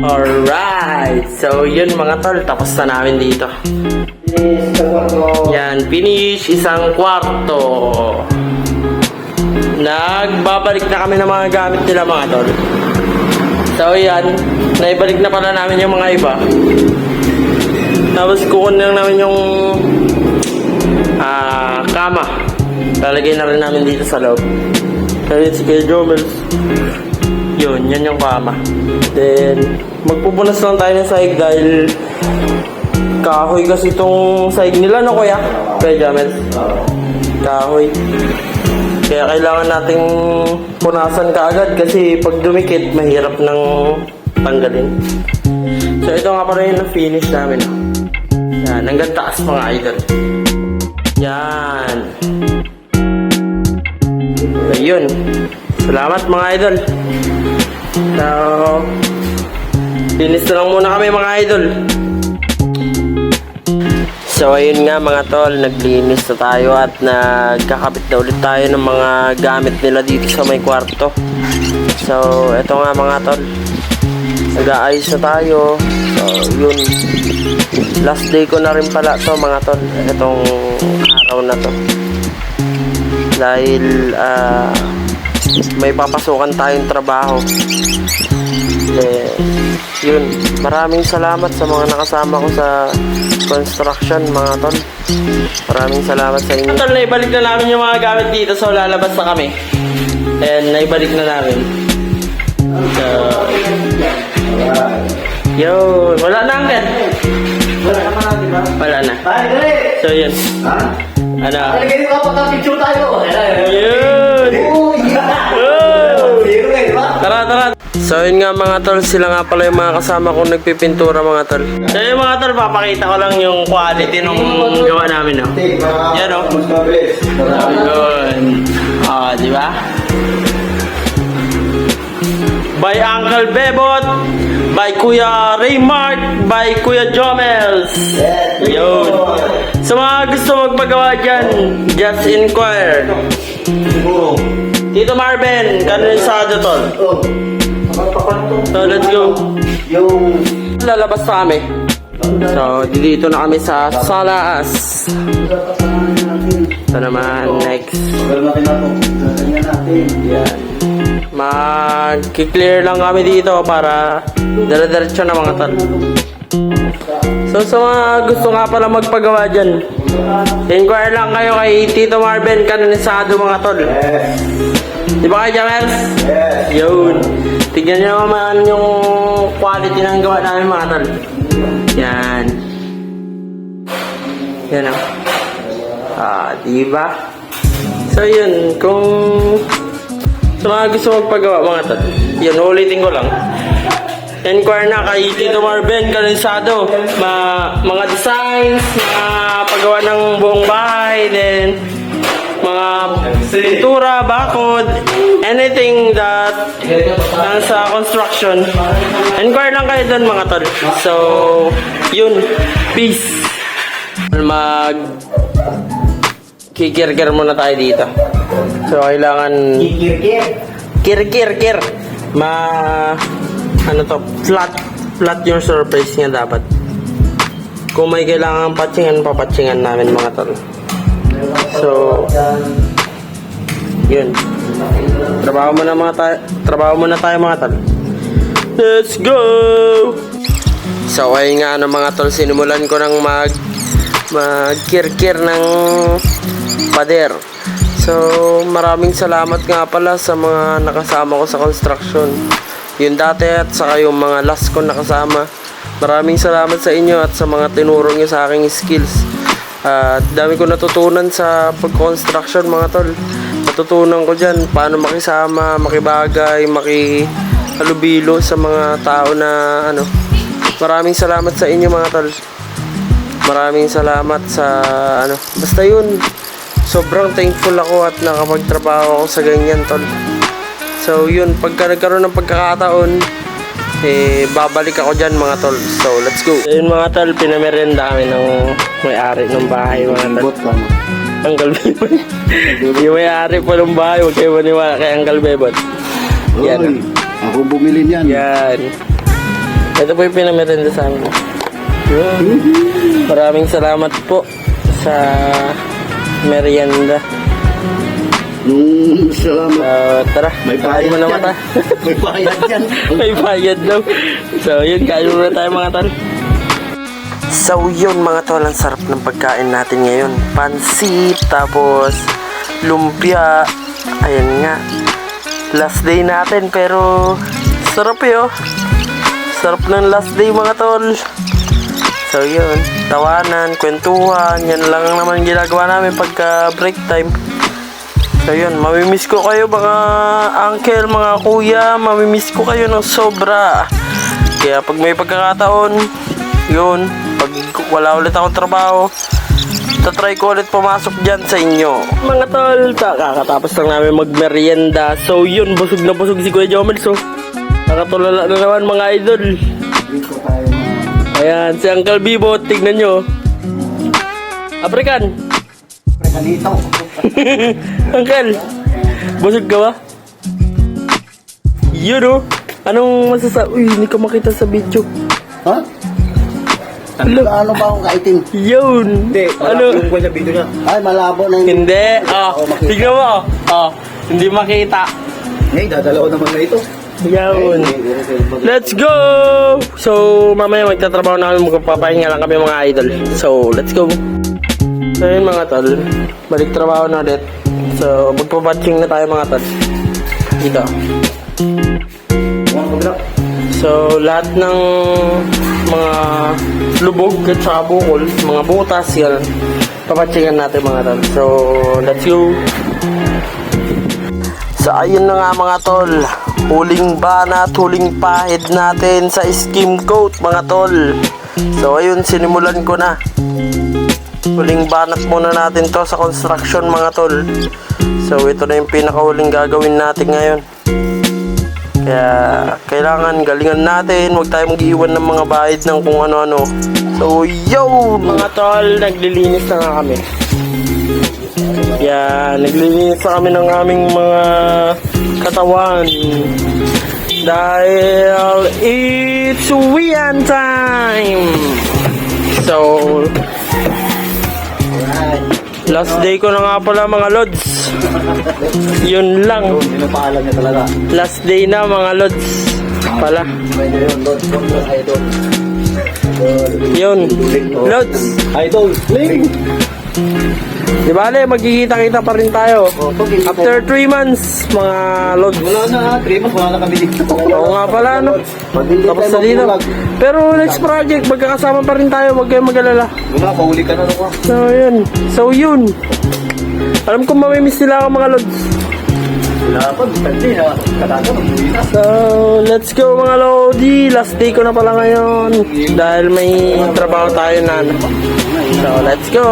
Alright, so yun mga tol, tapos na namin dito. Yan, finish isang kwarto. Nagbabalik na kami ng mga gamit nila mga tol. So yan, naibalik na pala namin yung mga iba. Tapos kukunin lang namin yung kama. Lalagay na rin namin dito sa loob. So yun, si Kuya Jomel. Yun, yan yung kama. Then, magpupunas lang tayo ng sahig dahil kahoy kasi itong sahig nila, no kuya? Kuya Jomel? Kahoy. Kaya kailangan nating punasan kaagad kasi pag dumikit, mahirap nang tanggalin. So, ito nga pala yung finish namin. Yan, hanggang taas mga idol. Yan. Ayun. Salamat mga idol. So, finish na lang muna kami mga idol. So ayun nga mga tol, naglinis na tayo at nagkakabit na ulit tayo ng mga gamit nila dito sa may kwarto. So eto nga mga tol, nag-aayos na tayo. So yun, last day ko na rin pala to mga tol, etong araw na to. Dahil may papasukan tayong trabaho. Yun, maraming salamat sa mga nakasama ko sa construction mga tol. Maraming salamat sa inyo. Tol, naibalik na namin yung mga gamit dito, so lalabas na kami. And naibalik na namin. So, yun, wala na angkat. Wala naman na, diba? Wala na. Tayo, dali! So yun. Ha? Ano? Talaga yung kapag-picture tayo. Yun! Zero eh, diba? Tara, tara. So yun nga mga tol, sila nga pala yung mga kasama kong nagpipintura mga tol. So yun mga tol, papakita ko lang yung quality nung gawa namin, no? Yan, no? Yun. Di ba? By Uncle Bebot, by Kuya Raymart, by Kuya Jomels. Yun. Sa mga gusto magpagawa dyan, just inquire. Tito Marvin, ganun sa tol. So let's go. Yung Lalabas na kami. So dito na kami sa Salas. Ito naman next. Yan. Mag-clear lang kami dito para dire-diretso na mga tol. So sa mga gusto nga pala magpagawa dyan, inquire lang kayo kay Tito Marvin Canonisado mga tol. Di ba kayo Jamels? Yun. Tignan nyo naman yung quality ng gawa namin mga tol. Yan. Yan o. Diba? So yun, kung sa mga gusto magpagawa mga tol, yun, ulitin ko lang. Inquire na kay Tito Marvin Canonisado. Mga designs, mga paggawa ng buong bahay, then mga pintura, bakod, anything that nasa construction, inquire lang kayo doon mga tol. So yun, peace. Kikir-kir muna tayo dito. So kailangan kir ano to, flat yung surface niya dapat. Kung may kailangan patchingan, papatchingan namin mga tol. So yun, trabaho muna tayo mga tol. Let's go. So ayun nga mga tol, sinimulan ko ng magkir-kir ng pader. So maraming salamat nga pala sa mga nakasama ko sa construction, yung dati at saka yung mga last ko nakasama. Maraming salamat sa inyo at sa mga tinuro nyo sa aking skills. Dami ko natutunan sa pag-construction mga tol. Natutunan ko dyan paano makisama, makibagay, makihalubilo sa mga tao na ano. Maraming salamat sa inyo mga tol. Maraming salamat sa ano. Basta yun, sobrang thankful ako at nakapagtrabaho ako sa ganyan tol. So yun, pagka nagkaroon ng pagkakataon, babalik ako dyan mga tol. So let's go. Ayun mga tol, pinamerenda kami ng may-ari ng bahay mga tol. Uncle Bebot. Yung may-ari po ng bahay, huwag kayo maniwala kay Uncle Bebot. Yan. Ako bumili niyan. Yan. Ito po yung pinamerienda sa amin. Yun. Maraming salamat po sa merienda. Salamat. Tara, May kain bayad mo na yan. mata. May bayad yan. May bayad daw. So yun, kain muna tayo mga tol. So yun mga tol, ang sarap ng pagkain natin ngayon. Pansit, tapos lumpia. Ayan nga. Last day natin pero sarap oh. Sarap ng last day mga tol. So yun, tawanan, kwentuhan, yan lang naman ginagawa namin pagka break time. So yun, mamimiss ko kayo mga uncle, mga kuya, mamimiss ko kayo ng sobra. Kaya pag may pagkakataon, yun, pag wala ulit akong trabaho, tatry ko ulit pumasok dyan sa inyo. Mga tol, kakatapos lang namin magmerienda. So yun, busog na busog si Kuya Jomel. So, nakatulala na naman mga idol. Dito tayo mga... Ayan, si Uncle Bibo, tignan nyo. African. Prekalito. Uncle, busog ka ba? Yun oh. Anong masasabi? Uy, hindi ka makita sa video. Ha? Ano ba akong kaiting? Yun. Hindi, Ano? malabo yung video niya. Ay, malabo na yun. Hindi. Tignan mo. Hindi makita. Hey, dadalaw naman na ito. Yun. Let's go! So, mamaya magtatrabaho na kami, magpapahinga lang kami mga idol. So, let's go. So, yun mga tol. Balik trabaho na ulit. So, magpabatching na tayo mga tol. Dito. So, lahat ng mga lubog at saka bukol, mga butas, yan. Papatchingan natin mga tol. So, let's go. So, ayun na nga mga tol. Huling banat, huling pahid natin sa skim coat mga tol. So, ayun, sinimulan ko na. Huling banat muna natin to sa construction mga tol. So, ito na yung pinakahuling gagawin natin ngayon. Kaya, kailangan galingan natin. Huwag tayo mag-iwan ng mga bahid ng kung ano-ano. So, yo! Mga tol, naglilinis na nga kami. Yan, naglilinis na kami ng aming mga katawan. Dahil it's weekend time! So, last day ko na nga pala mga lods. Yun lang. Pinapaalam niya talaga. Last day na mga lods. Pala. Pwede yun, idol. Yun. Lods. Idol, Ling! Di bale, magkikita-kita pa rin tayo. After 3 months, mga lods. Wala na ha, 3 months, wala na kami dito. Oo nga pala, no? Tapos na dito. Pero next project, magkakasama pa rin tayo. Huwag kayong mag-alala. Wala, pauli ka na ako. So, yun. Alam ko mamimiss nila ako mga lods. Wala pa, hindi na. Kataga, mag-uwi na. So, let's go mga lodi. Last day ko na pala ngayon. Dahil may trabaho tayo na. So, let's go.